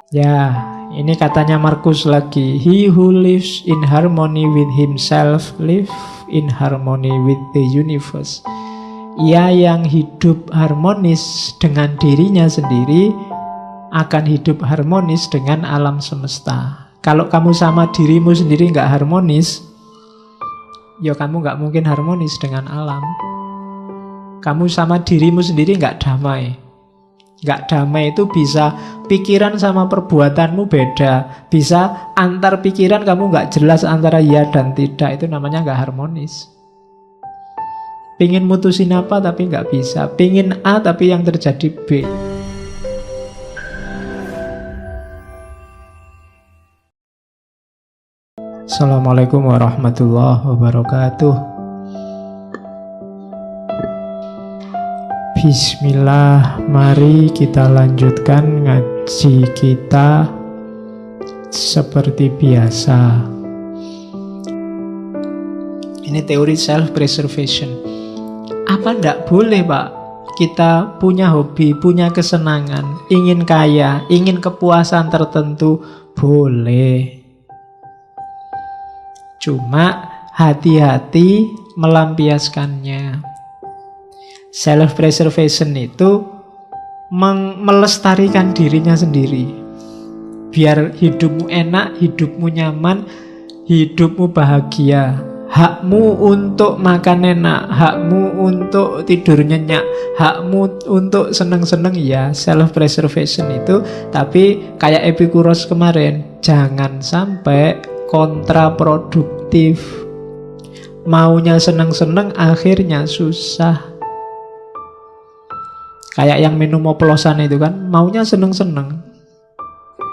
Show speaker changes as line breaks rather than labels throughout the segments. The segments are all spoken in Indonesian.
Ya, ini katanya Markus lagi. He who lives in harmony with himself live in harmony with the universe. Ia yang hidup harmonis dengan dirinya sendiri akan hidup harmonis dengan alam semesta. Kalau kamu sama dirimu sendiri nggak harmonis, ya kamu nggak mungkin harmonis dengan alam. Kamu sama dirimu sendiri nggak damai. Nggak damai itu bisa pikiran sama perbuatanmu beda. Bisa antar pikiran kamu nggak jelas antara ya dan tidak. Itu namanya nggak harmonis. Pingin mutusin apa tapi nggak bisa. Pingin A tapi yang terjadi B. Assalamualaikum warahmatullahi wabarakatuh. Bismillah, mari kita lanjutkan ngaji kita seperti biasa. Ini teori self-preservation. Apa ndak boleh, Pak? Kita punya hobi, punya kesenangan, ingin kaya, ingin kepuasan tertentu, boleh. Cuma hati-hati melampiaskannya. Self-preservation itu melestarikan dirinya sendiri. Biar hidupmu enak, hidupmu nyaman, hidupmu bahagia. Hakmu untuk makan enak, hakmu untuk tidur nyenyak, hakmu untuk seneng-seneng, ya self-preservation itu. Tapi kayak Epikuros kemarin, jangan sampai kontraproduktif. Maunya seneng-seneng akhirnya susah. Kayak yang minum oplosan itu kan, maunya seneng-seneng,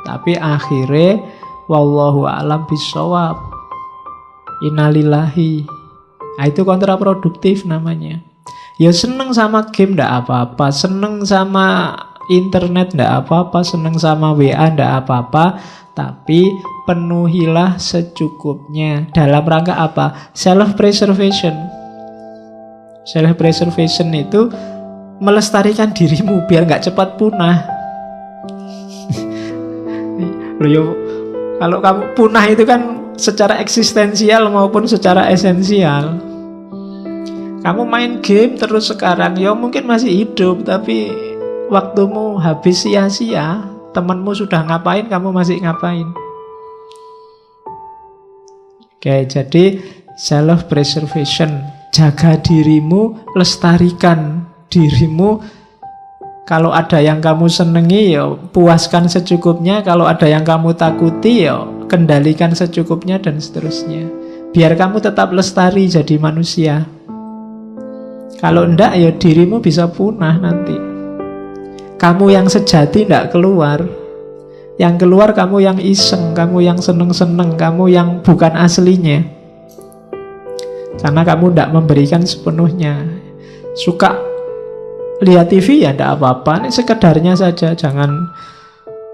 tapi akhirnya wallahu a'lam bishawab, innalillahi. Nah, itu kontraproduktif namanya. Ya seneng sama game ndak apa-apa, seneng sama internet ndak apa-apa, seneng sama WA ndak apa-apa, tapi penuhilah secukupnya. Dalam rangka apa? Self-preservation. Self-preservation itu melestarikan dirimu biar nggak cepat punah. Loh, yo, kalau kamu punah itu kan secara eksistensial maupun secara esensial. Kamu main game terus sekarang, ya mungkin masih hidup, tapi waktumu habis sia-sia. Temanmu sudah ngapain, kamu masih ngapain. Oke, jadi self-preservation. Jaga dirimu, lestarikan dirimu. Kalau ada yang kamu senengi, ya puaskan secukupnya. Kalau ada yang kamu takuti, ya kendalikan secukupnya, dan seterusnya. Biar kamu tetap lestari jadi manusia. Kalau enggak, ya dirimu bisa punah nanti. Kamu yang sejati enggak keluar. Yang keluar kamu yang iseng, kamu yang seneng-seneng, kamu yang bukan aslinya. Karena kamu enggak memberikan sepenuhnya. Suka lihat TV ya enggak apa-apa, ini sekedarnya saja. Jangan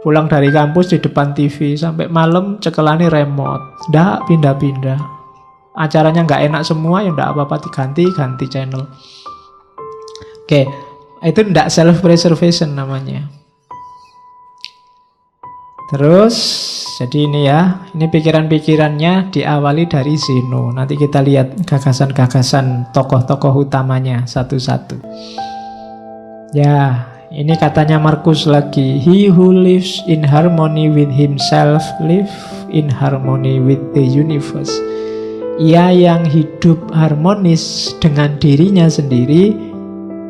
pulang dari kampus di depan TV sampai malam cekelani remote, enggak pindah-pindah. Acaranya enggak enak semua, ya enggak apa-apa, diganti channel. Oke, itu enggak self-preservation namanya. Terus, jadi ini ya, ini pikiran-pikirannya diawali dari Zeno. Nanti kita lihat gagasan-gagasan tokoh-tokoh utamanya satu-satu. Ya, ini katanya Markus lagi. He who lives in harmony with himself live in harmony with the universe. Ia yang hidup harmonis dengan dirinya sendiri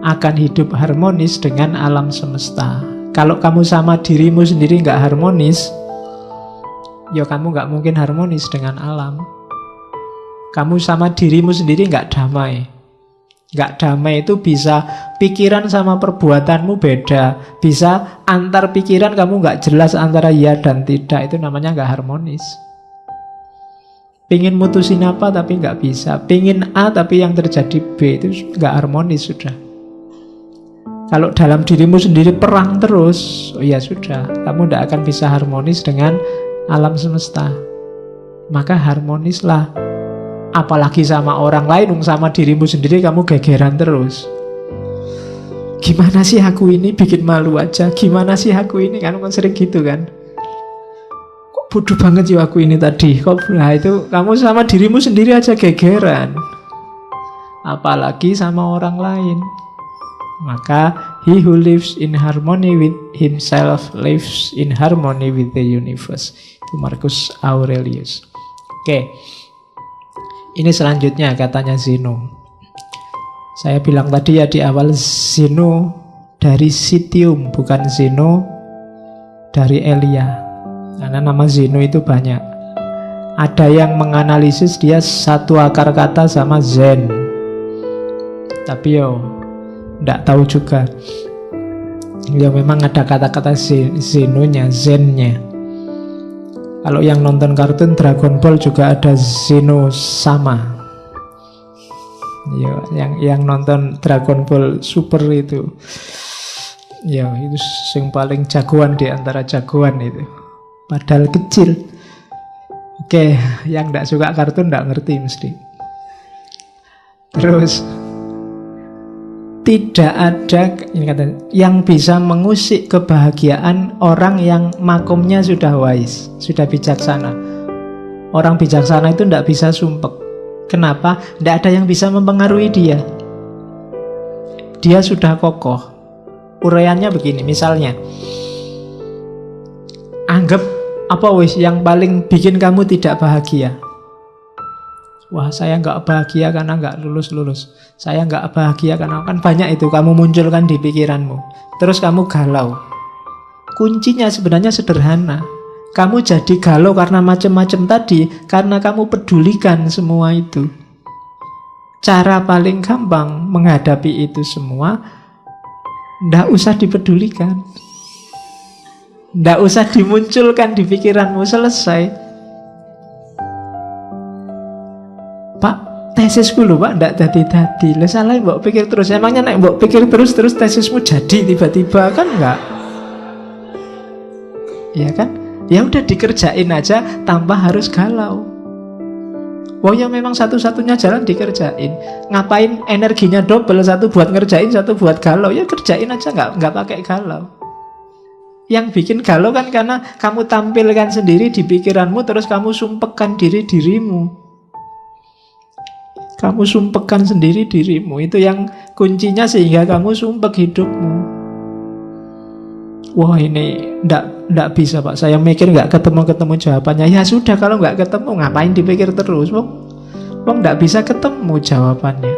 akan hidup harmonis dengan alam semesta. Kalau kamu sama dirimu sendiri nggak harmonis, ya kamu nggak mungkin harmonis dengan alam. Kamu sama dirimu sendiri nggak damai. Nggak damai itu bisa pikiran sama perbuatanmu beda. Bisa antar pikiran kamu nggak jelas antara ya dan tidak. Itu namanya nggak harmonis. Pingin mutusin apa tapi nggak bisa. Pingin A tapi yang terjadi B. Itu nggak harmonis sudah. Kalau dalam dirimu sendiri perang terus, oh ya sudah, kamu tidak akan bisa harmonis dengan alam semesta. Maka harmonislah. Apalagi sama orang lain, sama dirimu sendiri kamu gegeran terus. Gimana sih aku ini, bikin malu aja. Gimana sih aku ini, kan sering gitu kan. bodoh banget ya aku ini tadi. Nah itu kamu sama dirimu sendiri aja gegeran, apalagi sama orang lain. Maka he who lives in harmony with himself lives in harmony with the universe. Itu Marcus Aurelius. Oke. Ini selanjutnya katanya Zeno. Saya bilang tadi ya di awal, Zeno dari Citium, bukan Zeno dari Elia. Karena nama Zeno itu banyak. Ada yang menganalisis dia satu akar kata sama Zen. Tapi nggak tahu juga. Ya memang ada kata-kata Zenonya, Zennya. Kalau yang nonton kartun Dragon Ball juga ada Zeno sama. Ya, yang nonton Dragon Ball Super itu, ya itu yang paling jagoan di antara jagoan itu. Padahal kecil. Oke, yang nggak suka kartun nggak ngerti mesti. Terus tidak ada ini kata, yang bisa mengusik kebahagiaan orang yang makomnya sudah wise, sudah bijaksana. Orang bijaksana itu tidak bisa sumpek. Kenapa? Tidak ada yang bisa mempengaruhi dia. Dia sudah kokoh. Uraiannya begini, misalnya, anggap apa wis yang paling bikin kamu tidak bahagia. Wah, saya nggak bahagia karena nggak lulus-lulus. Saya nggak bahagia karena kan banyak itu kamu munculkan di pikiranmu. Terus kamu galau. Kuncinya sebenarnya sederhana. Kamu jadi galau karena macam-macam tadi, karena kamu pedulikan semua itu. Cara paling gampang menghadapi itu semua, nggak usah dipedulikan. Nggak usah dimunculkan di pikiranmu, selesai. Pak, tesisku lho Pak, ndak dadi-dadi. Lah salah mbok pikir terus. Emangnya nek mbok pikir terus tesismu jadi tiba-tiba, kan enggak? Ya kan? Ya udah dikerjain aja tanpa harus galau. Wah ya memang satu-satunya jalan dikerjain. Ngapain energinya double, satu buat ngerjain, satu buat galau? Ya kerjain aja, nggak pakai galau. Yang bikin galau kan karena kamu tampilkan sendiri di pikiranmu, terus kamu sumpekkan dirimu. Kamu sumpekkan sendiri dirimu. Itu yang kuncinya sehingga kamu sumpek hidupmu. Wah ini ndak bisa Pak, saya mikir nggak ketemu jawabannya. Ya sudah, kalau nggak ketemu ngapain dipikir terus? Wong ndak bisa ketemu jawabannya.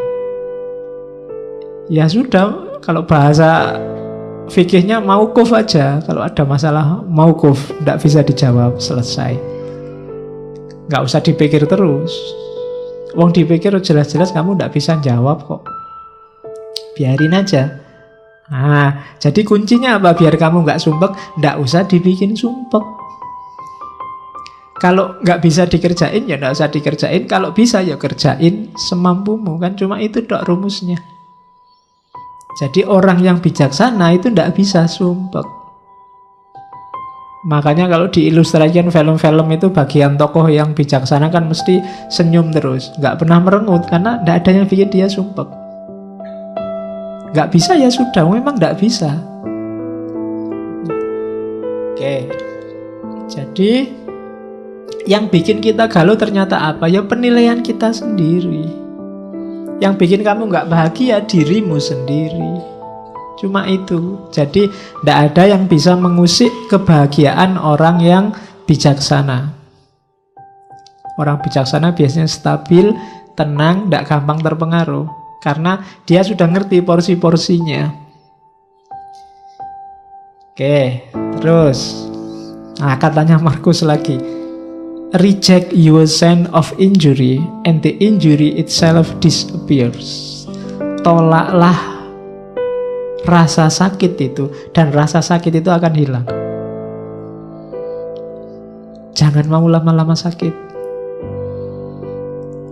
Ya sudah, kalau bahasa fikihnya mauquf aja. Kalau ada masalah mauquf, ndak bisa dijawab, selesai. Nggak usah dipikir terus. Wong dipikir jelas-jelas kamu ndak bisa jawab kok. Biarin aja. Nah, jadi kuncinya apa? Biar kamu nggak sumpek, ndak usah dibikin sumpek. Kalau nggak bisa dikerjain, ya ndak usah dikerjain. Kalau bisa, ya kerjain semampumu. Kan cuma itu dok rumusnya. Jadi orang yang bijaksana itu ndak bisa sumpek. Makanya kalau diilustrasikan film-film itu bagian tokoh yang bijaksana kan mesti senyum terus, nggak pernah merengut, karena nggak ada yang bikin dia sumpek. Nggak bisa ya sudah, memang nggak bisa. Oke, jadi yang bikin kita galau ternyata apa? Ya penilaian kita sendiri. Yang bikin kamu nggak bahagia dirimu sendiri. Cuma itu. Jadi tidak ada yang bisa mengusik kebahagiaan orang yang bijaksana. Orang bijaksana biasanya stabil, tenang, tidak gampang terpengaruh. Karena dia sudah ngerti porsi-porsinya. Oke, terus. Nah, katanya Marcus lagi. Reject your sense of injury and the injury itself disappears. Tolaklah rasa sakit itu, dan rasa sakit itu akan hilang. Jangan mau lama-lama sakit.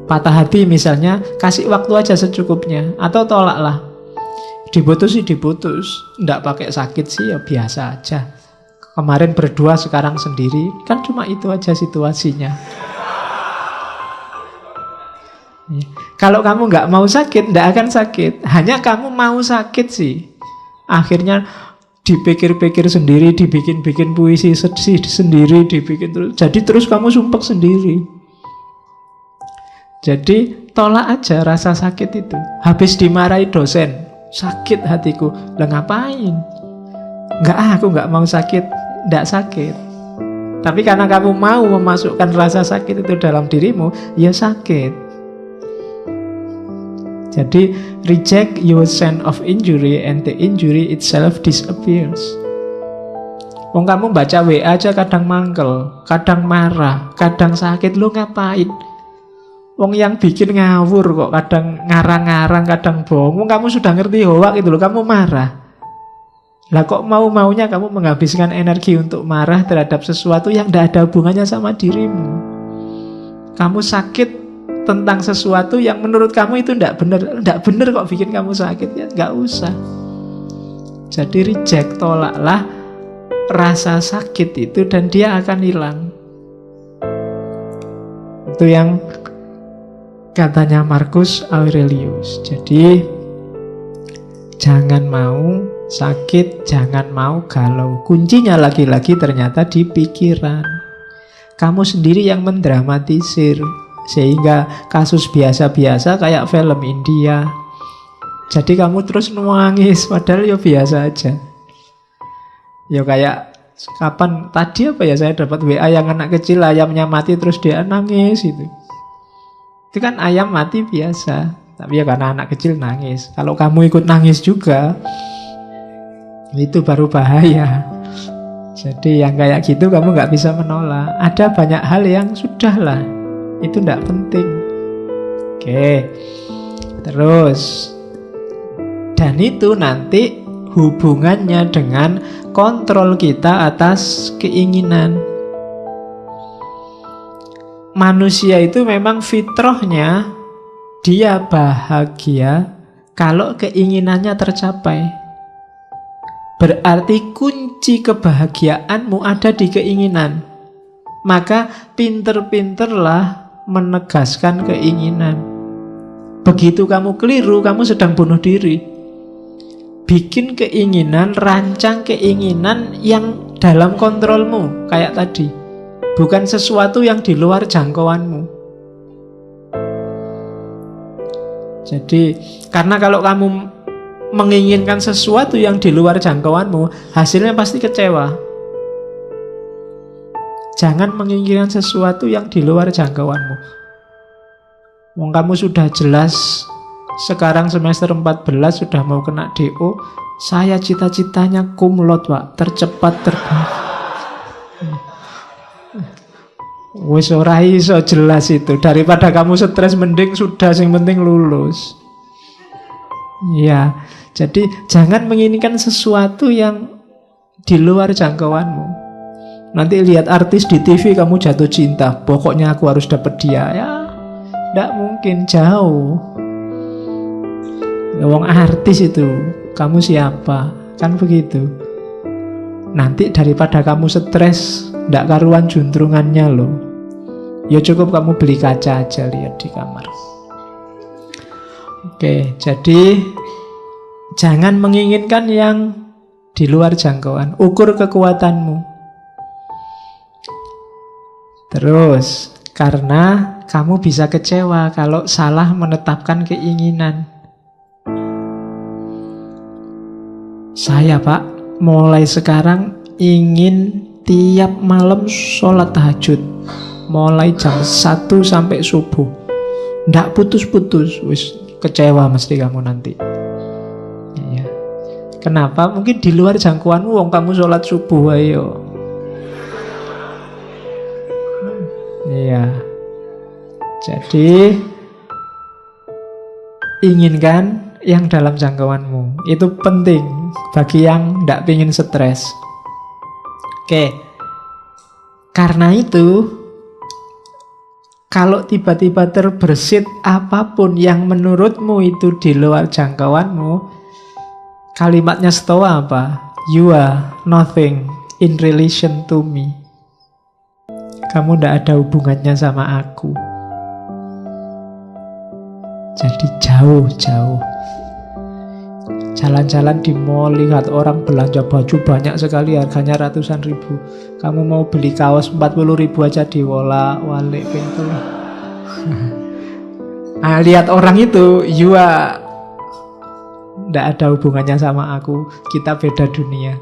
Patah hati misalnya, kasih waktu aja secukupnya. Atau tolaklah. Diputus sih diputus, nggak pakai sakit sih ya biasa aja. Kemarin berdua, sekarang sendiri. Kan cuma itu aja situasinya. Kalau kamu nggak mau sakit, nggak akan sakit. Hanya kamu mau sakit sih. Akhirnya dipikir-pikir sendiri, dibikin-bikin puisi sendiri, dibikin terus. Jadi terus kamu sumpek sendiri. Jadi tolak aja rasa sakit itu. Habis dimarahi dosen, sakit hatiku. Lah ngapain? Aku nggak mau sakit. Nggak sakit. Tapi karena kamu mau memasukkan rasa sakit itu dalam dirimu, ya sakit. Jadi reject your sense of injury and the injury itself disappears. Wong kamu baca WA aja kadang mangkel, kadang marah, kadang sakit, lu ngapain? Wong yang bikin ngawur kok, kadang ngarang-ngarang, kadang bohong. Wong kamu sudah ngerti hoak gitu loh, kamu marah. Lah kok mau-maunya kamu menghabiskan energi untuk marah terhadap sesuatu yang tidak ada hubungannya sama dirimu. Kamu sakit tentang sesuatu yang menurut kamu itu tidak benar. Tidak benar kok bikin kamu sakit, ya nggak usah. Jadi reject, tolaklah rasa sakit itu dan dia akan hilang. Itu yang katanya Marcus Aurelius. Jadi jangan mau sakit, jangan mau galau. Kuncinya lagi-lagi ternyata di pikiran. Kamu sendiri yang mendramatisir, sehingga kasus biasa-biasa kayak film India. Jadi kamu terus nangis, padahal ya biasa aja. Ya kayak kapan tadi apa ya, saya dapat WA yang anak kecil ayamnya mati terus dia nangis itu. Itu kan ayam mati biasa, tapi ya karena anak kecil nangis. Kalau kamu ikut nangis juga, itu baru bahaya. Jadi yang kayak gitu kamu gak bisa menolak. Ada banyak hal yang sudahlah, itu gak penting. Oke. Terus, dan itu nanti hubungannya dengan kontrol kita atas keinginan. Manusia itu memang fitrahnya dia bahagia kalau keinginannya tercapai. Berarti kunci kebahagiaanmu ada di keinginan. Maka pinter-pinterlah menegaskan keinginan. Begitu kamu keliru, kamu sedang bunuh diri. Bikin keinginan, rancang keinginan yang dalam kontrolmu. Kayak tadi, bukan sesuatu yang di luar jangkauanmu. Jadi, karena kalau kamu menginginkan sesuatu yang di luar jangkauanmu, hasilnya pasti kecewa. Jangan menginginkan sesuatu yang di luar jangkauanmu. Wong kamu sudah jelas sekarang semester 14 sudah mau kena DO. Saya cita-citanya cum laude, Pak, tercepat terbang. Wis ora iso jelas itu. Daripada kamu stres, mending sudah sing penting lulus. Ya, jadi jangan menginginkan sesuatu yang di luar jangkauanmu. Nanti lihat artis di TV kamu jatuh cinta, pokoknya aku harus dapat dia. Ya, tidak mungkin, jauh. Ya, wong artis itu, kamu siapa? Kan begitu. Nanti daripada kamu stres, tidak karuan juntrungannya loh. Ya cukup kamu beli kaca aja, lihat di kamar. Oke, jadi jangan menginginkan yang di luar jangkauan. Ukur kekuatanmu. Terus, karena kamu bisa kecewa kalau salah menetapkan keinginan. Saya, Pak, mulai sekarang ingin tiap malam sholat tahajud. Mulai jam 1 sampai subuh. Nggak putus-putus. Wis kecewa mesti kamu nanti. Ya. Kenapa? Mungkin di luar jangkauanmu. Wong kamu sholat subuh, ayo. Iya. Jadi inginkan yang dalam jangkauanmu. Itu penting bagi yang tidak ingin stres. Oke. Karena itu, kalau tiba-tiba terbersit apapun yang menurutmu itu di luar jangkauanmu, kalimatnya Stoa apa? You are nothing in relation to me. Kamu tidak ada hubungannya sama aku. Jadi jauh-jauh. Jalan-jalan di mall, lihat orang belanja baju banyak sekali, harganya ratusan ribu. Kamu mau beli kaos 40 ribu aja diwala-walik pintu. Nah, lihat orang itu, nggak ada hubungannya sama aku. Kita beda dunia.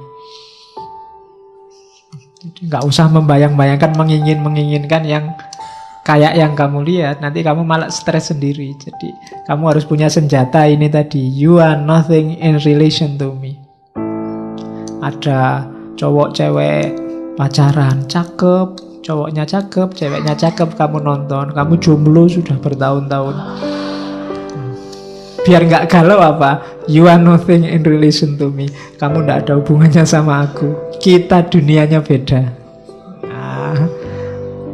Jadi nggak usah membayang-bayangkan, menginginkan yang kayak yang kamu lihat. Nanti kamu malah stres sendiri. Jadi kamu harus punya senjata ini tadi. You are nothing in relation to me. Ada cowok cewek pacaran, cakep, cowoknya cakep, ceweknya cakep, kamu nonton. Kamu jomblo sudah bertahun-tahun. Biar nggak galau apa? You are nothing in relation to me. Kamu nggak ada hubungannya sama aku. Kita dunianya beda. Nah,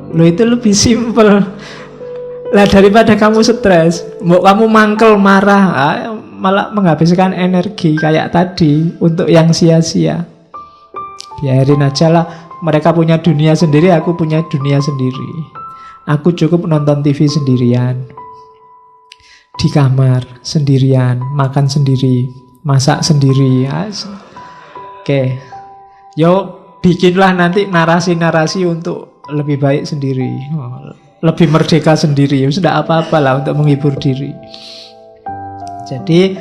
lo itu lebih simple. Lah daripada kamu stres, mau kamu mangkel marah, malah menghabiskan energi kayak tadi untuk yang sia-sia. Biarin aja lah. Mereka punya dunia sendiri, aku punya dunia sendiri. Aku cukup nonton TV sendirian, di kamar sendirian, makan sendiri, masak sendiri. Oke, yuk bikinlah nanti narasi-narasi untuk lebih baik sendiri, lebih merdeka sendiri. Sudah apa-apalah untuk menghibur diri. Jadi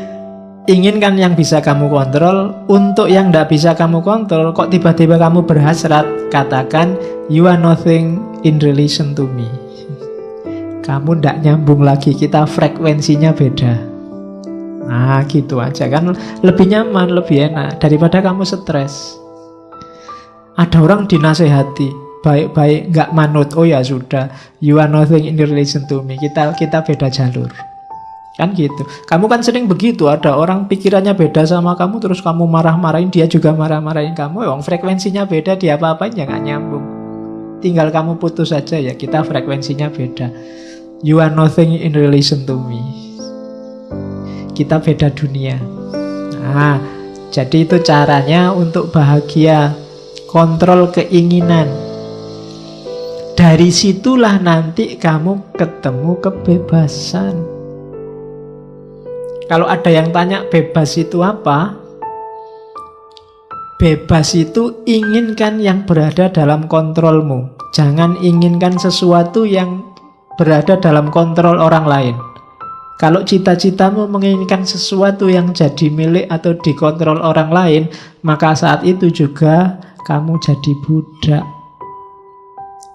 inginkan yang bisa kamu kontrol. Untuk yang tidak bisa kamu kontrol, kok tiba-tiba kamu berhasrat, katakan you are nothing in relation to me. Kamu tidak nyambung lagi, kita frekuensinya beda. Nah gitu aja kan, lebih nyaman, lebih enak daripada kamu stres. Ada orang dinasehati baik-baik nggak manut, oh ya sudah, you are nothing in relation to me, kita beda jalur. Kan gitu. Kamu kan sering begitu, ada orang pikirannya beda sama kamu, terus kamu marah-marahin, dia juga marah-marahin kamu. Frekuensinya beda, dia apa-apain ya nggak nyambung. Tinggal kamu putus saja, ya kita frekuensinya beda. You are nothing in relation to me. Kita beda dunia. Nah, jadi itu caranya untuk bahagia. Kontrol keinginan. Dari situlah nanti kamu ketemu kebebasan. Kalau ada yang tanya bebas itu apa? Bebas itu inginkan yang berada dalam kontrolmu. Jangan inginkan sesuatu yang berada dalam kontrol orang lain. Kalau cita-citamu menginginkan sesuatu yang jadi milik atau dikontrol orang lain, maka saat itu juga kamu jadi budak.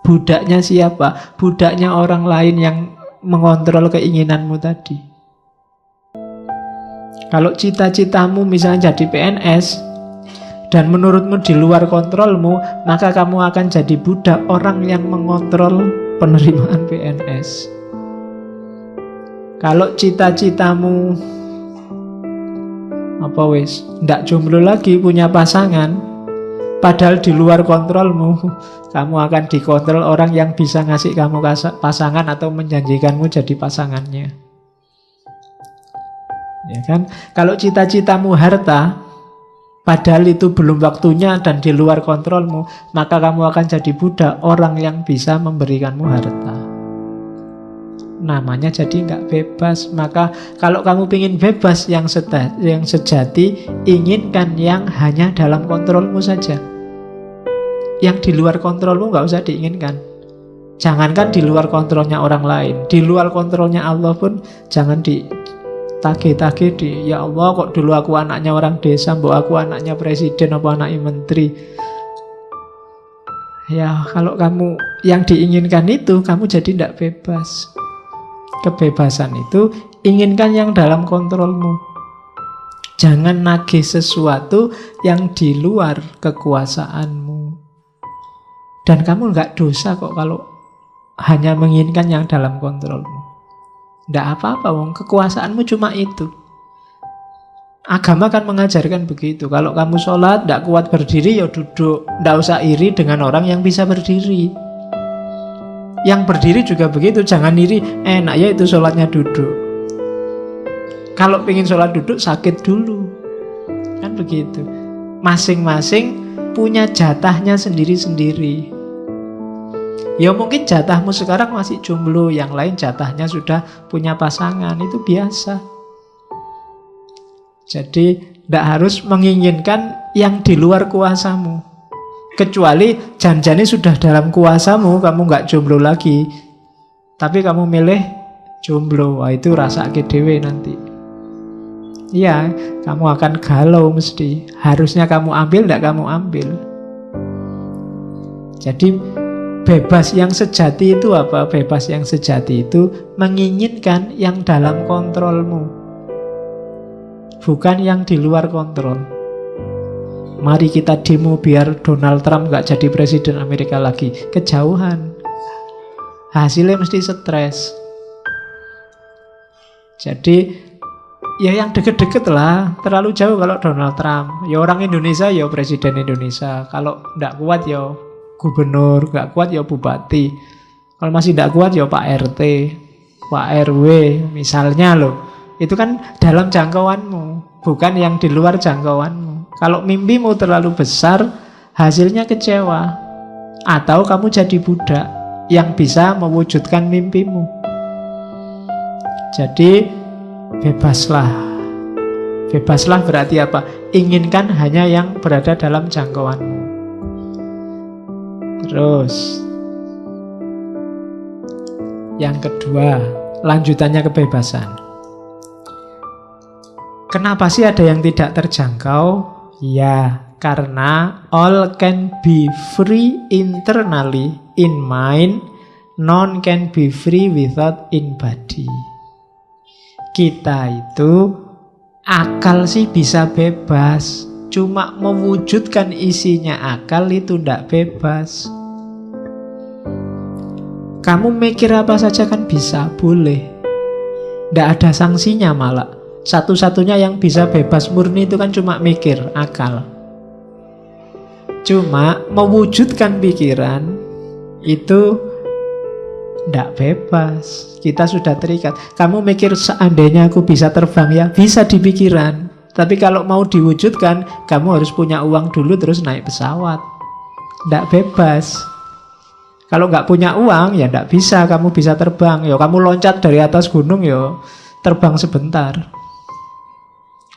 Budaknya siapa? Budaknya orang lain yang mengontrol keinginanmu tadi. Kalau cita-citamu misalnya jadi PNS dan menurutmu di luar kontrolmu, maka kamu akan jadi budak orang yang mengontrol penerimaan PNS. Kalau cita-citamu ndak jomblo lagi, punya pasangan, padahal di luar kontrolmu, kamu akan dikontrol orang yang bisa ngasih kamu pasangan atau menjanjikanmu jadi pasangannya. Ya kan? Kalau cita-citamu harta, padahal itu belum waktunya dan di luar kontrolmu, maka kamu akan jadi budak orang yang bisa memberikanmu harta. Namanya jadi nggak bebas. Maka kalau kamu ingin bebas yang sejati, inginkan yang hanya dalam kontrolmu saja. Yang di luar kontrolmu nggak usah diinginkan. Jangankan di luar kontrolnya orang lain, di luar kontrolnya Allah pun jangan ditagih-tagih ya Allah, kok dulu aku anaknya orang desa, mbok aku anaknya presiden apa anaknya menteri. Ya kalau kamu yang diinginkan itu, kamu jadi tidak bebas. Kebebasan itu inginkan yang dalam kontrolmu. Jangan nagih sesuatu yang di luar kekuasaanmu. Dan kamu nggak dosa kok kalau hanya menginginkan yang dalam kontrolmu. Nggak apa-apa, kekuasaanmu cuma itu. Agama kan mengajarkan begitu. Kalau kamu sholat nggak kuat berdiri, ya duduk. Nggak usah iri dengan orang yang bisa berdiri. Yang berdiri juga begitu, jangan iri, enak ya itu sholatnya duduk. Kalau pengen sholat duduk, sakit dulu. Kan begitu. Masing-masing punya jatahnya sendiri-sendiri. Ya mungkin jatahmu sekarang masih jomblo, yang lain jatahnya sudah punya pasangan, itu biasa. Jadi Tidak harus menginginkan yang di luar kuasamu. Kecuali janjane sudah dalam kuasamu, kamu nggak jomblo lagi. Tapi kamu milih jomblo, wah itu rasake dhewe nanti. Iya, kamu akan galau mesti. Harusnya kamu ambil, tidak kamu ambil. Jadi bebas yang sejati itu apa? Bebas yang sejati itu menginginkan yang dalam kontrolmu, bukan yang di luar kontrol. Mari kita demo biar Donald Trump gak jadi presiden Amerika lagi. Kejauhan. Hasilnya mesti stres. Jadi ya yang deket-deket lah. Terlalu jauh kalau Donald Trump. Ya orang Indonesia ya presiden Indonesia. Kalau gak kuat ya gubernur, gak kuat ya bupati. Kalau masih gak kuat ya Pak RT, Pak RW misalnya loh. Itu kan dalam jangkauanmu, bukan yang di luar jangkauanmu. Kalau mimpimu terlalu besar, hasilnya kecewa. Atau kamu jadi budak yang bisa mewujudkan mimpimu. Jadi bebaslah. Bebaslah berarti apa? Inginkan hanya yang berada dalam jangkauanmu. Terus yang kedua, lanjutannya kebebasan. Kenapa sih ada yang tidak terjangkau? Ya, karena all can be free internally in mind, none can be free without in body. Kita itu akal sih bisa bebas, cuma mewujudkan isinya akal itu tidak bebas. Kamu mikir apa saja kan bisa, boleh. Tidak ada sanksinya malah. Satu-satunya yang bisa bebas murni itu kan cuma mikir, akal. Cuma mewujudkan pikiran itu tidak bebas. Kita sudah terikat. Kamu mikir seandainya aku bisa terbang ya, bisa di pikiran. Tapi kalau mau diwujudkan, kamu harus punya uang dulu terus naik pesawat. Tidak bebas. Kalau nggak punya uang ya tidak bisa kamu bisa terbang. Ya kamu loncat dari atas gunung ya terbang sebentar.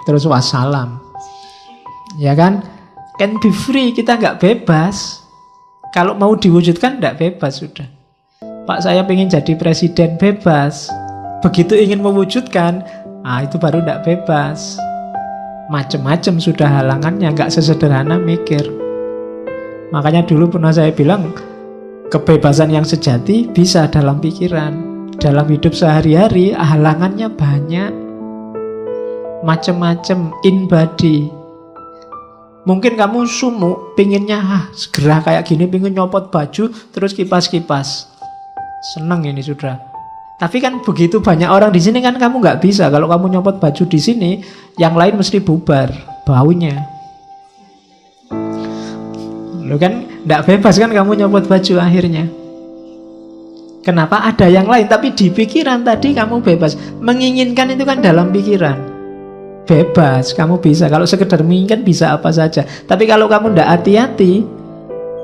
Terus wassalam. Ya kan? Can be free, kita nggak bebas. Kalau mau diwujudkan nggak bebas sudah. Pak saya ingin jadi presiden, bebas. Begitu ingin mewujudkan, itu baru nggak bebas. Macem-macem sudah halangannya, nggak sesederhana mikir. Makanya dulu pernah saya bilang, kebebasan yang sejati bisa dalam pikiran. Dalam hidup sehari-hari halangannya banyak. Macem-macem in body. Mungkin kamu sumuk, pinginnya segera kayak gini, pingin nyopot baju terus kipas-kipas. Seneng ini sudah. Tapi kan begitu banyak orang di sini kan kamu nggak bisa. Kalau kamu nyopot baju di sini, yang lain mesti bubar baunya. Lo kan nggak bebas kan kamu nyopot baju akhirnya. Kenapa ada yang lain? Tapi di pikiran tadi kamu bebas. Menginginkan itu kan dalam pikiran. Bebas, kamu bisa. Kalau sekedar menginginkan bisa apa saja. Tapi kalau kamu tidak hati-hati,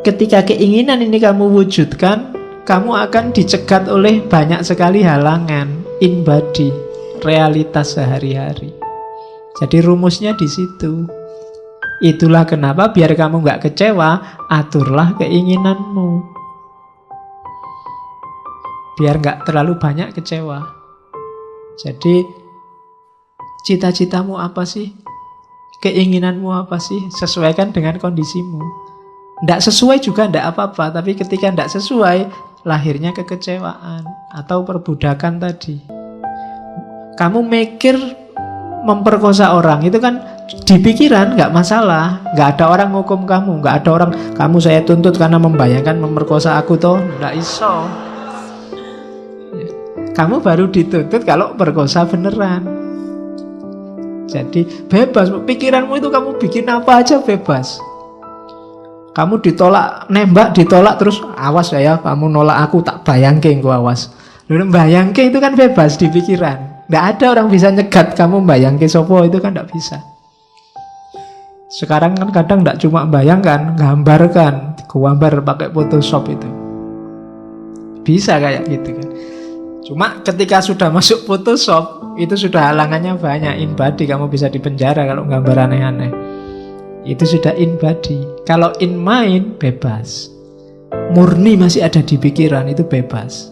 ketika keinginan ini kamu wujudkan, kamu akan dicegat oleh banyak sekali halangan in body, realitas sehari-hari. Jadi rumusnya di situ. Itulah kenapa biar kamu nggak kecewa, aturlah keinginanmu. Biar nggak terlalu banyak kecewa. Jadi cita-citamu apa sih? Keinginanmu apa sih? Sesuaikan dengan kondisimu. Tidak sesuai juga tidak apa-apa. Tapi ketika tidak sesuai, lahirnya kekecewaan atau perbudakan tadi. Kamu mikir memperkosa orang, itu kan di pikiran nggak masalah. Nggak ada orang hukum kamu. Nggak ada orang, kamu saya tuntut karena membayangkan memperkosa aku toh. Nggak iso. Kamu baru dituntut kalau perkosa beneran. Jadi bebas, pikiranmu itu kamu bikin apa aja bebas. Kamu ditolak, nembak ditolak terus awas ya kamu nolak aku tak bayangke engko awas. Lho bayangke itu kan bebas di pikiran. Nggak ada orang bisa nyegat kamu bayangke sopo, itu kan nggak bisa. Sekarang kan kadang nggak cuma bayangkan, gambarkan, gambar pakai Photoshop itu. Bisa kayak gitu kan. Cuma ketika sudah masuk Photoshop, itu sudah halangannya banyak. In body kamu bisa dipenjara kalau gambar aneh-aneh. Itu sudah in body. Kalau in mind, bebas. Murni masih ada di pikiran, itu bebas.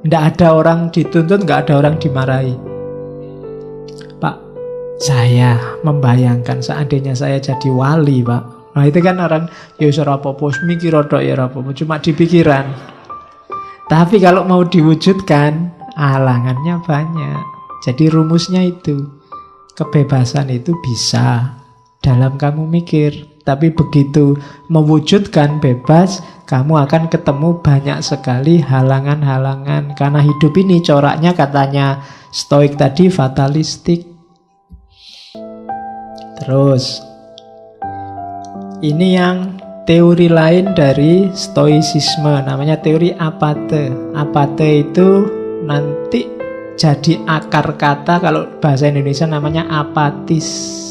Tidak ada orang dituntut, nggak ada orang dimarahi. Pak, saya membayangkan seandainya saya jadi wali, Pak. Nah itu kan orang, ya ora apa-apa, mikir rodok ya ora apa-apa, cuma di pikiran. Tapi kalau mau diwujudkan, halangannya banyak. Jadi rumusnya itu, kebebasan itu bisa dalam kamu mikir. Tapi begitu mewujudkan bebas, kamu akan ketemu banyak sekali halangan-halangan. Karena hidup ini coraknya katanya Stoik tadi fatalistik. Terus ini yang teori lain dari stoicisme, namanya teori apate. Apate itu nanti jadi akar kata, kalau bahasa Indonesia namanya apatis.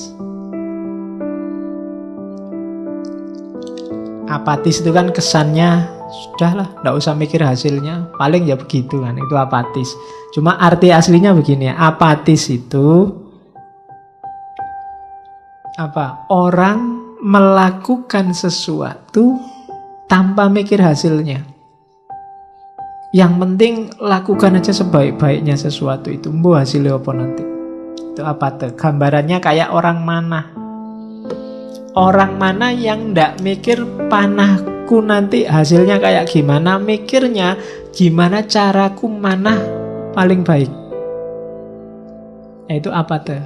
Apatis itu kan kesannya sudahlah, tidak usah mikir hasilnya, paling ya begitu kan, itu apatis. Cuma arti aslinya begini ya, apatis itu apa? Orang melakukan sesuatu tanpa mikir hasilnya. Yang penting lakukan aja sebaik-baiknya sesuatu itu. Mbo hasilnya apa nanti? Itu apa tuh? Gambarannya kayak orang mana? Orang mana yang ndak mikir panahku nanti hasilnya kayak gimana, mikirnya gimana caraku manah paling baik. Itu apa tuh?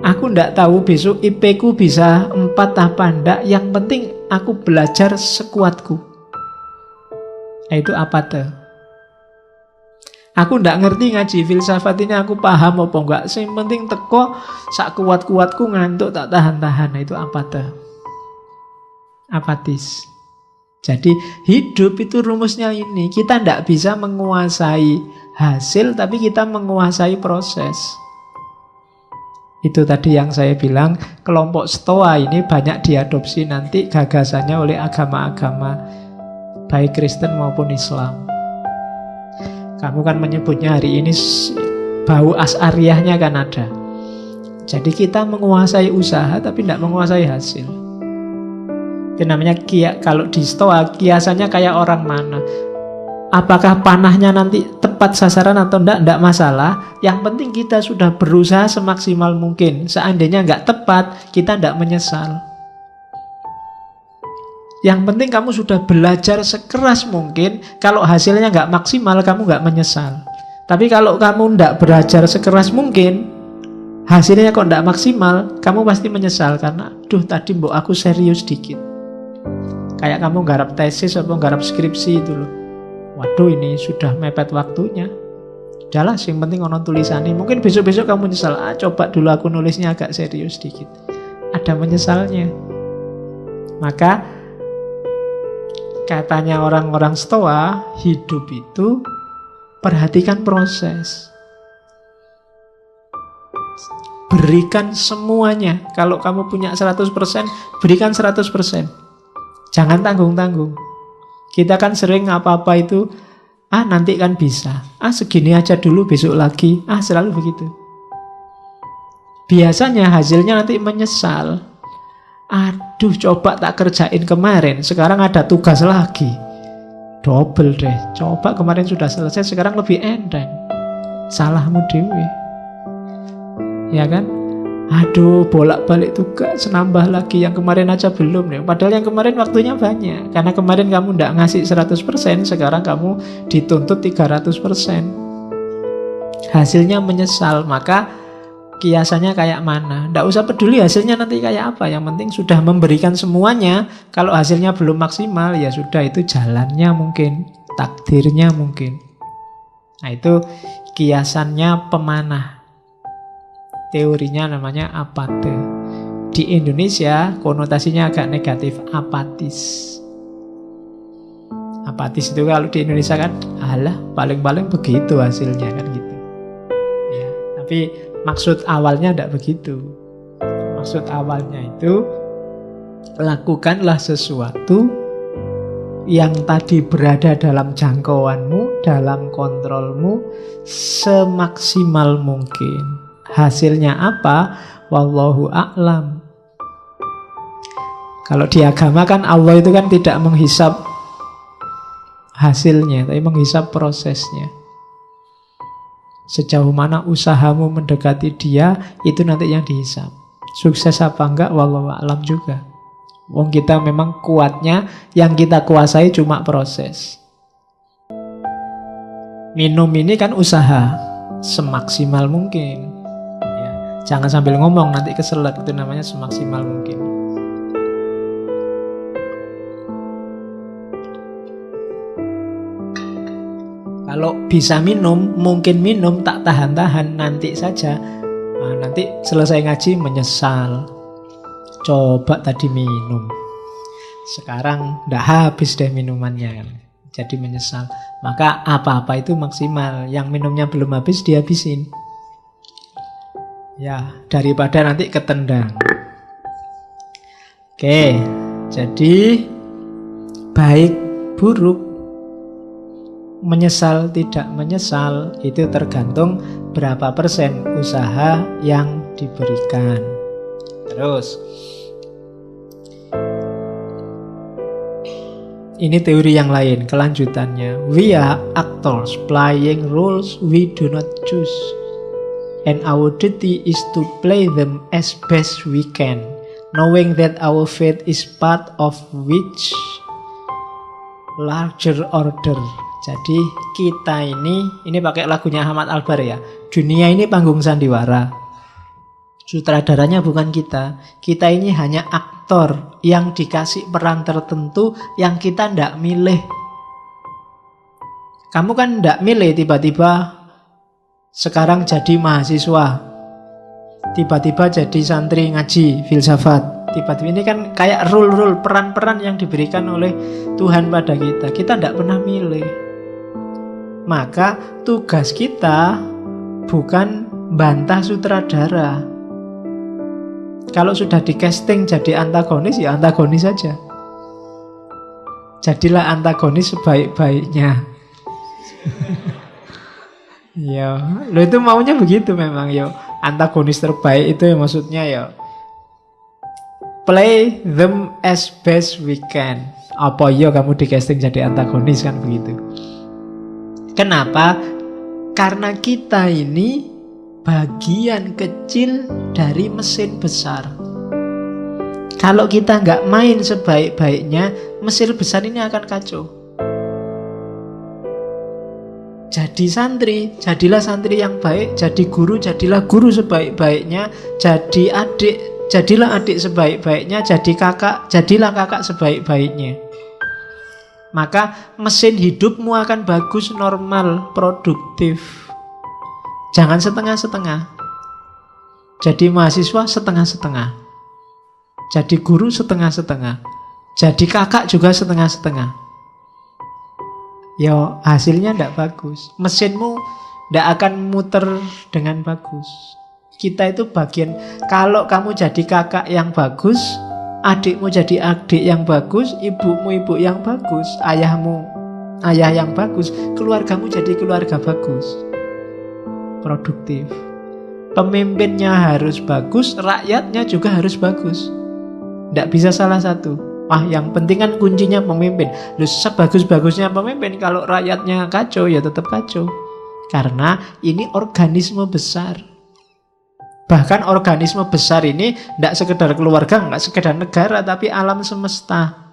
Aku ndak tahu besok IP ku bisa 4 apa ndak, yang penting aku belajar sekuatku. Itu apa tuh? Aku ndak ngerti ngaji filsafat ini, aku paham apa enggak, yang penting teko sak kuat-kuatku ngantuk tak tahan-tahan. Itu apa tuh? Apatis. Jadi hidup itu rumusnya ini, kita ndak bisa menguasai hasil, tapi kita menguasai proses. Itu tadi yang saya bilang, kelompok Stoa ini banyak diadopsi nanti gagasannya oleh agama-agama baik Kristen maupun Islam. Kamu kan menyebutnya hari ini bau as'ariyahnya kan ada. Jadi kita menguasai usaha tapi tidak menguasai hasil. Itu namanya kalau di Stoa kiasannya kayak orang mana. Apakah panahnya nanti tepat sasaran atau enggak masalah. Yang penting kita sudah berusaha semaksimal mungkin. Seandainya enggak tepat, kita enggak menyesal. Yang penting kamu sudah belajar sekeras mungkin. Kalau hasilnya nggak maksimal, kamu nggak menyesal. Tapi kalau kamu nggak belajar sekeras mungkin, hasilnya kok nggak maksimal, kamu pasti menyesal. Karena, duh tadi mbok aku serius dikit. Kayak kamu garap tesis atau garap skripsi itu loh. Waduh ini sudah mepet waktunya. Udahlah, yang penting ono tulisannya. Mungkin besok-besok kamu menyesal. Coba dulu aku nulisnya agak serius dikit. Ada menyesalnya. Maka katanya orang-orang Stoa, hidup itu perhatikan proses. Berikan semuanya. Kalau kamu punya 100%, berikan 100%. Jangan tanggung-tanggung. Kita kan sering apa-apa itu, nanti kan bisa. Segini aja dulu, besok lagi. Selalu begitu. Biasanya hasilnya nanti menyesal. Aduh, coba tak kerjain kemarin, sekarang ada tugas lagi. Double deh. Coba kemarin sudah selesai, sekarang lebih enteng. Salahmu dewe. Ya kan? Aduh, bolak-balik tugas, nambah lagi. Yang kemarin aja belum nih. Padahal yang kemarin waktunya banyak. Karena kemarin kamu nggak ngasih 100%, sekarang kamu dituntut 300%. Hasilnya menyesal, maka kiasannya kayak mana? Nggak usah peduli hasilnya nanti kayak apa. Yang penting sudah memberikan semuanya. Kalau hasilnya belum maksimal, ya sudah, itu jalannya mungkin, takdirnya mungkin. Nah itu kiasannya pemanah. Teorinya namanya apate. Di Indonesia konotasinya agak negatif, apatis. Apatis itu kalau di Indonesia kan, alah paling-paling begitu hasilnya kan gitu. Ya, tapi maksud awalnya tidak begitu. Maksud awalnya itu, lakukanlah sesuatu yang tadi berada dalam jangkauanmu, dalam kontrolmu semaksimal mungkin. Hasilnya apa? Wallahu a'lam. Kalau di agama kan Allah itu kan tidak menghisap hasilnya, tapi menghisap prosesnya. Sejauh mana usahamu mendekati dia, itu nanti yang dihisap. Sukses apa enggak, wallahu a'lam juga. Wong kita memang kuatnya, yang kita kuasai cuma proses. Minum ini kan usaha semaksimal mungkin ya. Jangan sambil ngomong nanti keselak, itu namanya semaksimal mungkin. Kalau bisa minum, mungkin minum tak tahan-tahan, nanti saja. Nah, nanti selesai ngaji menyesal. Coba tadi minum, sekarang ndak habis deh minumannya kan. Jadi menyesal. Maka apa-apa itu maksimal. Yang minumnya belum habis dihabisin. Ya, daripada nanti ketendang. Oke, jadi baik buruk, menyesal tidak menyesal itu tergantung berapa persen usaha yang diberikan. Terus ini teori yang lain, kelanjutannya. We are actors playing roles we do not choose, and our duty is to play them as best we can, knowing that our fate is part of which larger order. Jadi kita ini pakai lagunya Ahmad Albar ya. Dunia ini panggung sandiwara. Sutradaranya bukan kita. Kita ini hanya aktor yang dikasih peran tertentu yang kita ndak milih. Kamu kan ndak milih tiba-tiba sekarang jadi mahasiswa, tiba-tiba jadi santri ngaji filsafat. Tiba-tiba ini kan kayak rule-rule, peran-peran yang diberikan oleh Tuhan pada kita. Kita ndak pernah milih. Maka tugas kita bukan bantah sutradara. Kalau sudah di casting jadi antagonis, ya antagonis saja. Jadilah antagonis sebaik-baiknya. Ya, lo itu maunya begitu memang ya. Antagonis terbaik itu ya, maksudnya ya play them as best we can. Apa ya kamu di casting jadi antagonis kan begitu. Kenapa? Karena kita ini bagian kecil dari mesin besar. Kalau kita nggak main sebaik-baiknya, mesin besar ini akan kacau. Jadi santri, jadilah santri yang baik. Jadi guru, jadilah guru sebaik-baiknya. Jadi adik, jadilah adik sebaik-baiknya. Jadi kakak, jadilah kakak sebaik-baiknya. Maka mesin hidupmu akan bagus, normal, produktif. Jangan setengah-setengah. Jadi mahasiswa setengah-setengah. Jadi guru setengah-setengah. Jadi kakak juga setengah-setengah. Ya hasilnya tidak bagus. Mesinmu tidak akan muter dengan bagus. Kita itu bagian. Kalau kamu jadi kakak yang bagus, adikmu jadi adik yang bagus, ibumu ibu yang bagus, ayahmu ayah yang bagus, keluargamu jadi keluarga bagus, produktif. Pemimpinnya harus bagus, rakyatnya juga harus bagus. Tidak bisa salah satu. Yang penting kan kuncinya pemimpin. Loh, sebagus-bagusnya pemimpin, kalau rakyatnya kacau ya tetap kacau. Karena ini organisme besar. Bahkan organisme besar ini tidak sekedar keluarga, tidak sekedar negara, tapi alam semesta.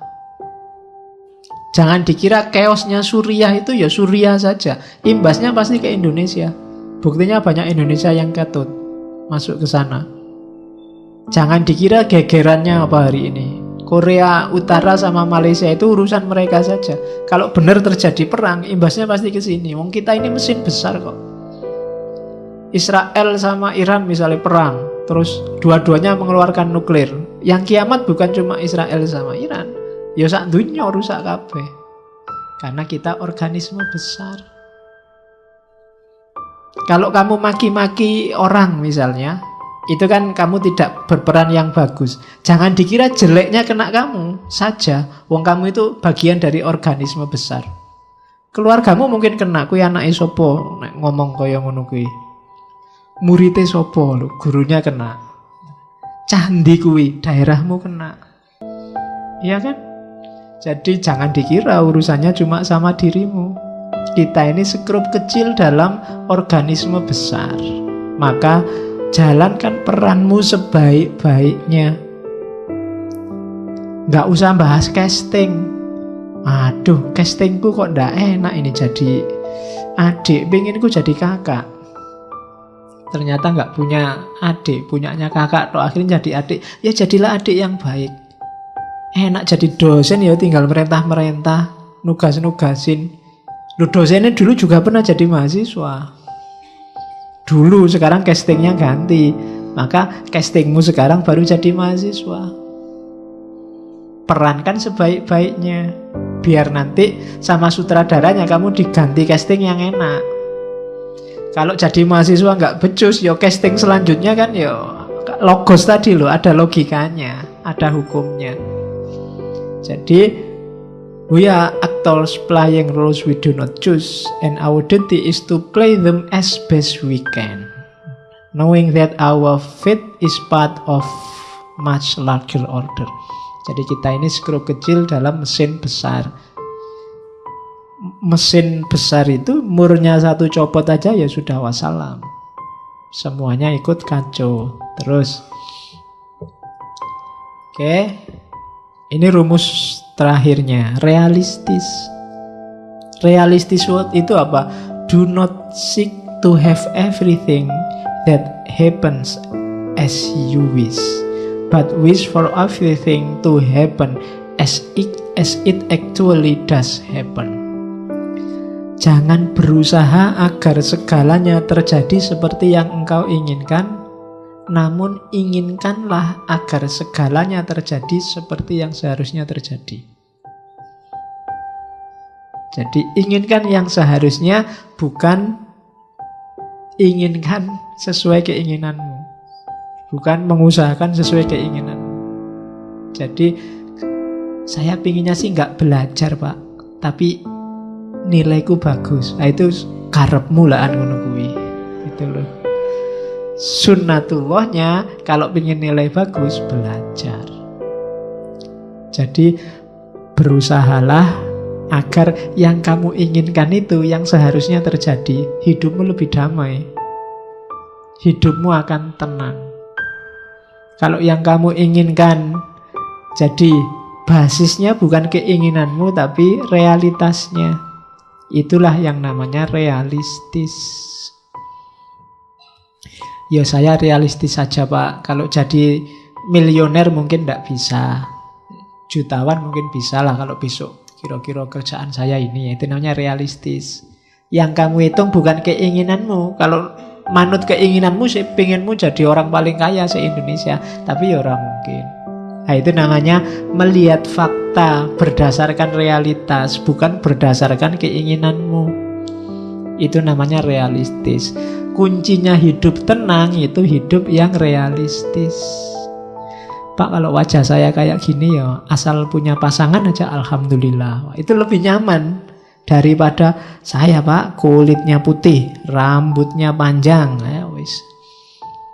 Jangan dikira chaosnya Suriah itu ya Suriah saja. Imbasnya pasti ke Indonesia. Buktinya banyak Indonesia yang ketut masuk ke sana. Jangan dikira gegerannya apa hari ini. Korea Utara sama Malaysia itu urusan mereka saja. Kalau benar terjadi perang, imbasnya pasti ke sini. Wong kita ini mesin besar kok. Israel sama Iran misalnya perang, terus dua-duanya mengeluarkan nuklir. Yang kiamat bukan cuma Israel sama Iran, ya sak dunya rusak kabeh. Karena kita organisme besar. Kalau kamu maki-maki orang misalnya, itu kan kamu tidak berperan yang bagus. Jangan dikira jeleknya kena kamu saja. Wong kamu itu bagian dari organisme besar. Keluargamu mungkin kena, kuwi anake sapa nek ngomong kaya ngono kuwi. Murite sapa lho, gurunya kena. Candi kuwi, daerahmu kena. Iya kan? Jadi jangan dikira urusannya cuma sama dirimu. Kita ini sekrup kecil dalam organisme besar. Maka jalankan peranmu sebaik-baiknya. Nggak usah bahas casting. Aduh, castingku kok ndak enak ini jadi adik, penginku jadi kakak. Ternyata nggak punya adik, punyanya kakak toh, akhirnya jadi adik. Ya jadilah adik yang baik. Enak jadi dosen ya tinggal merentah-merentah, nugas-nugasin. Lu dosennya dulu juga pernah jadi mahasiswa. Dulu, sekarang castingnya ganti. Maka castingmu sekarang baru jadi mahasiswa. Perankan sebaik-baiknya. Biar nanti sama sutradaranya kamu diganti casting yang enak. Kalau jadi mahasiswa nggak becus, yo casting selanjutnya kan yo logos tadi loh, ada logikanya, ada hukumnya. Jadi we are actors playing roles we do not choose, and our duty is to play them as best we can, knowing that our fate is part of much larger order. Jadi kita ini skrup kecil dalam mesin besar. Mesin besar itu murnya satu copot aja ya sudah wassalam. Semuanya ikut kacau. Terus oke, ini rumus terakhirnya, realistis. Realistis itu apa? Do not seek to have everything that happens as you wish, but wish for everything to happen as it actually does happen. Jangan berusaha agar segalanya terjadi seperti yang engkau inginkan, namun inginkanlah agar segalanya terjadi seperti yang seharusnya terjadi. Jadi inginkan yang seharusnya, bukan inginkan sesuai keinginanmu, bukan mengusahakan sesuai keinginanmu. Jadi saya pinginnya sih nggak belajar Pak, tapi nilaiku bagus. Nah itu karepmu lah ngono kuwi. Gitu loh. Sunnatullahnya kalau pengen nilai bagus belajar. Jadi berusahalah agar yang kamu inginkan itu yang seharusnya terjadi. Hidupmu lebih damai. Hidupmu akan tenang. Kalau yang kamu inginkan jadi basisnya bukan keinginanmu tapi realitasnya. Itulah yang namanya realistis. Ya saya realistis saja Pak. Kalau jadi miliuner mungkin tidak bisa. Jutawan mungkin bisa lah kalau besok kira-kira kerjaan saya ini. Itu namanya realistis. Yang kamu hitung bukan keinginanmu. Kalau manut keinginanmu sih pengenmu jadi orang paling kaya se-Indonesia. Tapi ya orang mungkin. Nah itu namanya melihat fakta berdasarkan realitas, bukan berdasarkan keinginanmu. Itu namanya realistis. Kuncinya hidup tenang itu hidup yang realistis. Pak kalau wajah saya kayak gini ya, asal punya pasangan aja alhamdulillah. Itu lebih nyaman daripada saya Pak kulitnya putih, rambutnya panjang. Wis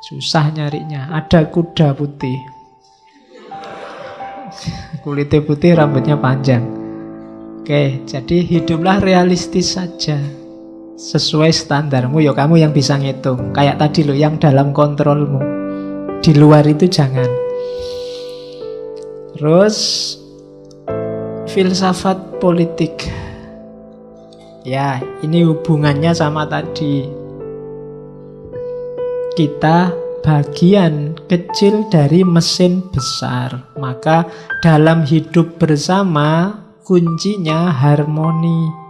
susah nyarinya. Ada kuda putih. Kulitnya putih, rambutnya panjang. Oke, jadi hiduplah realistis saja. Sesuai standarmu, ya kamu yang bisa ngitung. Kayak tadi loh, yang dalam kontrolmu. Di luar itu jangan. Terus filsafat politik. Ya, ini hubungannya sama tadi. Kita bagian kecil dari mesin besar. Maka dalam hidup bersama kuncinya harmoni.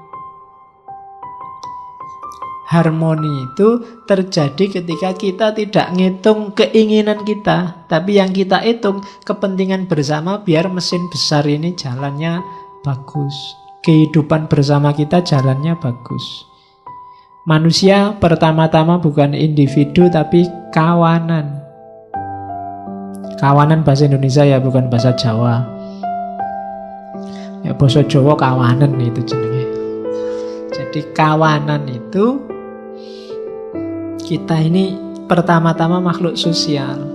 Harmoni itu terjadi ketika kita tidak ngitung keinginan kita, tapi yang kita hitung kepentingan bersama biar mesin besar ini jalannya bagus. Kehidupan bersama kita jalannya bagus. Manusia pertama-tama bukan individu tapi kawanan. Kawanan bahasa Indonesia ya, bukan bahasa Jawa. Ya bahasa Jawa kawanan itu jenenge. Jadi kawanan itu, kita ini pertama-tama makhluk sosial.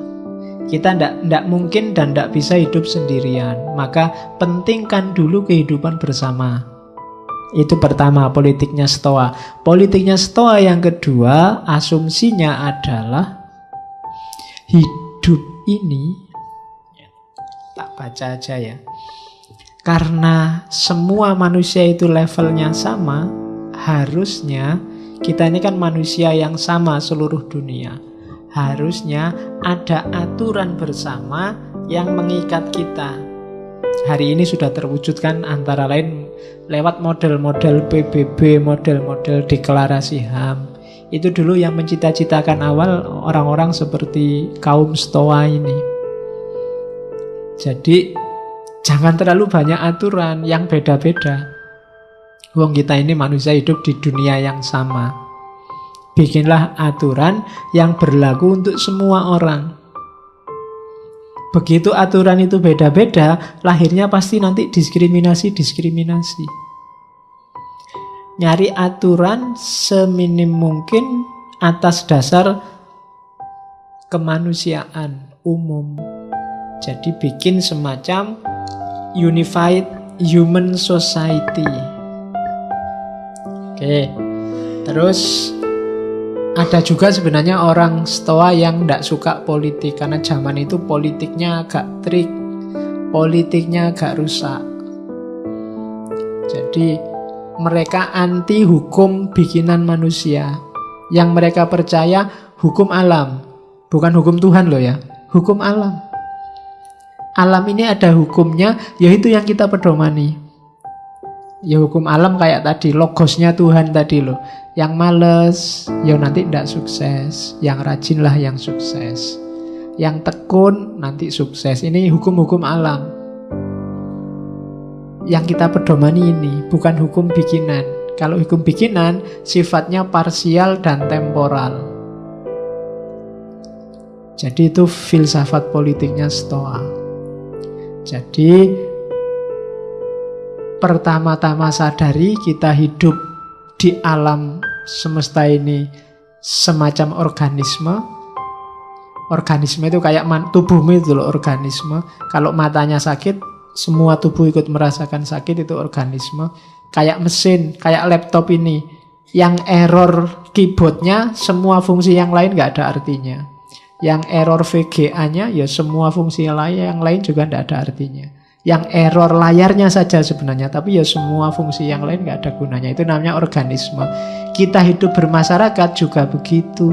Kita ndak mungkin dan ndak bisa hidup sendirian. Maka pentingkan dulu kehidupan bersama. Itu pertama, politiknya Stoa. Politiknya Stoa yang kedua, asumsinya adalah hidup ini, tak baca aja ya, karena semua manusia itu levelnya sama, harusnya kita ini kan manusia yang sama seluruh dunia. Harusnya ada aturan bersama yang mengikat kita. Hari ini sudah terwujudkan antara lain lewat model-model PBB, model-model deklarasi HAM. Itu dulu yang mencita-citakan awal orang-orang seperti kaum Stoa ini. Jadi jangan terlalu banyak aturan yang beda-beda. Wong kita ini manusia hidup di dunia yang sama. Bikinlah aturan yang berlaku untuk semua orang. Begitu aturan itu beda-beda, lahirnya pasti nanti diskriminasi. Nyari aturan seminim mungkin atas dasar kemanusiaan umum. Jadi bikin semacam unified human society. Oke. Terus ada juga sebenarnya orang Stoa yang tidak suka politik, karena zaman itu politiknya agak trik, politiknya agak rusak. Jadi mereka anti hukum bikinan manusia. Yang mereka percaya hukum alam, bukan hukum Tuhan loh ya, hukum alam. Alam ini ada hukumnya, yaitu yang kita pedomani. Ya hukum alam kayak tadi, logosnya Tuhan tadi loh. Yang males, ya nanti tidak sukses. Yang rajinlah yang sukses. Yang tekun, nanti sukses. Ini hukum-hukum alam. Yang kita pedomani ini, bukan hukum bikinan. Kalau hukum bikinan, sifatnya parsial dan temporal. Jadi itu filsafat politiknya Stoa. Jadi pertama-tama sadari kita hidup di alam semesta ini semacam organisme. Organisme itu kayak tubuhmu itu loh, organisme. Kalau matanya sakit, semua tubuh ikut merasakan sakit, itu organisme. Kayak mesin, kayak laptop ini. Yang error keyboardnya, semua fungsi yang lain gak ada artinya. Yang error VGA-nya, ya semua fungsi lain yang lain juga gak ada artinya. Yang error layarnya saja sebenarnya, tapi ya semua fungsi yang lain gak ada gunanya. Itu namanya organisme. Kita hidup bermasyarakat juga begitu.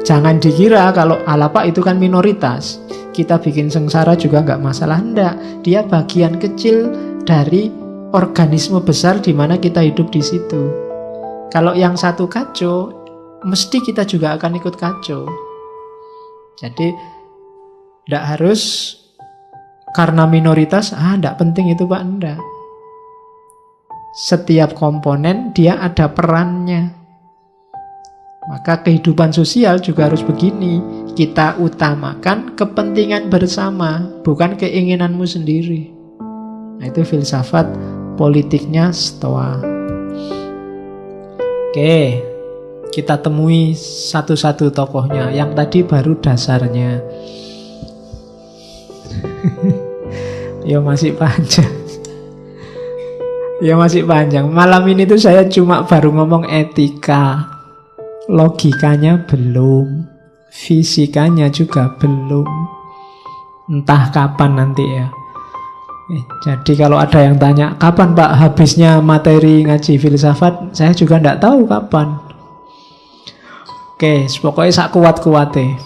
Jangan dikira kalau alapak itu kan minoritas, kita bikin sengsara juga gak masalah. Enggak, dia bagian kecil dari organisme besar di mana kita hidup di situ. Kalau yang satu kacau, mesti kita juga akan ikut kacau. Jadi tidak harus karena minoritas, tidak penting itu Pak, enggak. Setiap komponen dia ada perannya. Maka kehidupan sosial juga harus begini. Kita utamakan kepentingan bersama, bukan keinginanmu sendiri. Nah, itu filsafat politiknya Stoa. Oke, kita temui satu-satu tokohnya. Yang tadi baru dasarnya. Ya masih panjang. Ya masih panjang. Malam ini tuh saya cuma baru ngomong etika. Logikanya belum. Fisikanya juga belum. Entah kapan nanti ya. Jadi kalau ada yang tanya, kapan Pak habisnya materi ngaji filsafat? Saya juga tidak tahu kapan. Oke, pokoknya sak kuat-kuatnya.